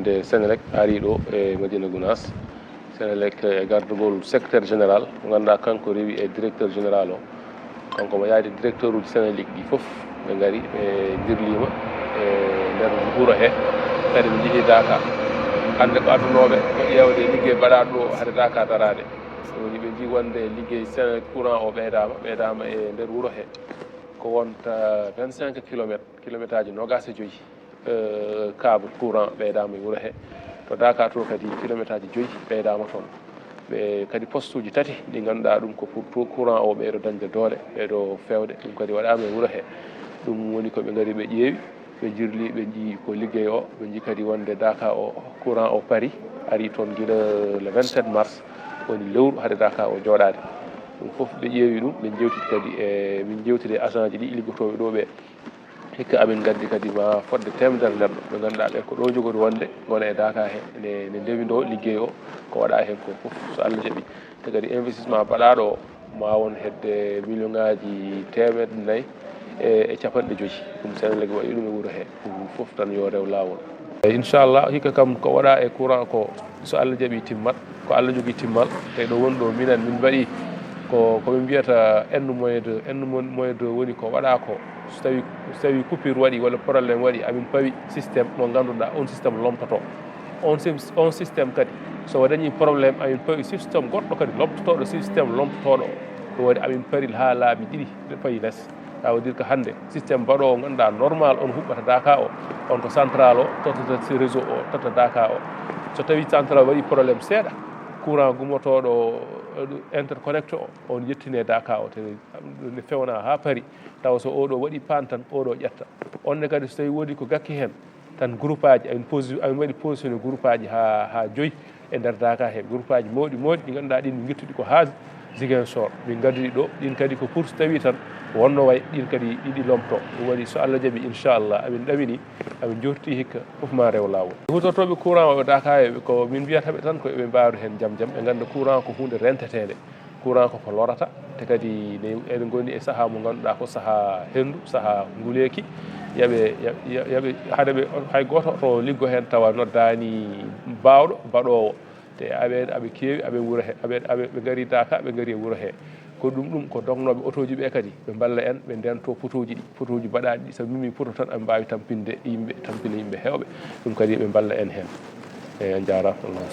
wonde Senelec ari ɗo e Madina Gounass. Senelec e gardugol secrétaire général mo ganduɗa kanko rewi e directeur général o kanko mo yaadi directeur uji Senelec ɗi fof ɓe ngari ɓe dirlima e nder wuuro he kadi ɓe jeehi Dakar hande ko adunoɓe ko ƴewde liggey mbaɗaɗo ɗo haade Dakar darade woni ɓe mbi wonde liggey Senelec courant o ɓeydama e nder wuuro he ko wonta 25 kilométre aji 25 câble courant ɓeydama e wuuro he to Dakar to kadi kilométre aji 5 ɓeydama toon ɓe kadi poste uji 3 ɗi ganduɗa ɗum ko pour courant o ɓeyɗo dañde doole ɓeyɗo fewde ɗum kadi waɗama e wuuro he ɗum woni koɓe gari ɓe ƴeewi ɓe jirli ɓe jii ko liggey o ɓe jii kadi wonde Dakar o courant o paari ari toon guila le 27 mars woni lewru haade Dakar o jooɗade ɗum foof ɓe ƴeewi ɗum ɓe jewtidi kadi e min jewtidi e agent ji ɗi liggotoɓe ɗo ɓe hikka amin gaddi kadi ma fodde temedere neɗɗo ɓe ganduɗa ɓe ko ɗo jogori wonde gona e Dakar he ne ndewido liggey o ko waɗa hen ko foof so Allah jaaɓi te kadi investissement baɗaɗo o ma won hedde million ngaji 400 e capanɗe 5 ɗum Senelec waɗi ɗum e wuuro he ɗum foof tan yo rew lawol inchallah hikka kam ko waɗa e courant ko so Allah jaaɓi timmat ko Allah jogui timmal te ɗo woni ɗo minen min mbaɗi koɓe mbiyata end moyen de woni ko waɗa ko so tawi coupure waɗi walla probléme waɗi amin pawi systéme mo ganduɗa on systéme lomtoto on systéme kadi so dañi probléme amin pawi systéme goɗɗo kadi lomtotoɗo systéme lomtotoɗo ɗum waɗi amin paril ha laabi 2 fayi less ça veut dire que hande systéme mbaɗowo ganduɗa normal on huɓɓata Dakar o on to central o tottata réseau o totta Dakar o so tawi central waɗi probléme seeɗa courant gummotoɗo interconnecte o on yettine Dakar o ne fewna ha paari taw so oɗo waɗi panne tan oɗo ƴetta onne kadi so tawi woodi ko gakki hen tan groupe aji amin waɗi positionné groupe aji ha 5 e nder Dakar he groupe aji mawɗi ɗi ganduɗa ɗin min guettuɗi ko ha Ziguinchor min gaddiɗi ɗo ɗin kadi ko pour so tawi tan wonno way ɗin kadi ɗiɗi lomto ɗum waɗi so Allah jaaɓi inchallah amin ɗamini amin jorti hikka foof ma rew lawol hutortoɓe courant o Dakar e ko min mbiyataɓe tan ko eɓe mbaaru hen jaam e ganda courant ko hunde rentetede courant koko lorata te kadi eɗen goni e saaha mo ganduɗa ko saaha hendu saaha nguleki yaɓe haɗaɓe hay goto to liggo hen tawa noddani bawɗo mbaɗowo te aɓe keewi aɓe wuuro he ɓe gari Dakar ɓe gari e wuuro he ko ɗum ko dognoɓe auto ji ɓe kadi ɓe balla en ɓe ndento potoji ɗi potoji mbaɗaɗi ɗi so mimi poto tan aɓe mbawi tampinde yimɓe hewɓe ɗum kadi ɓe balla en hen eyyi jarama Allah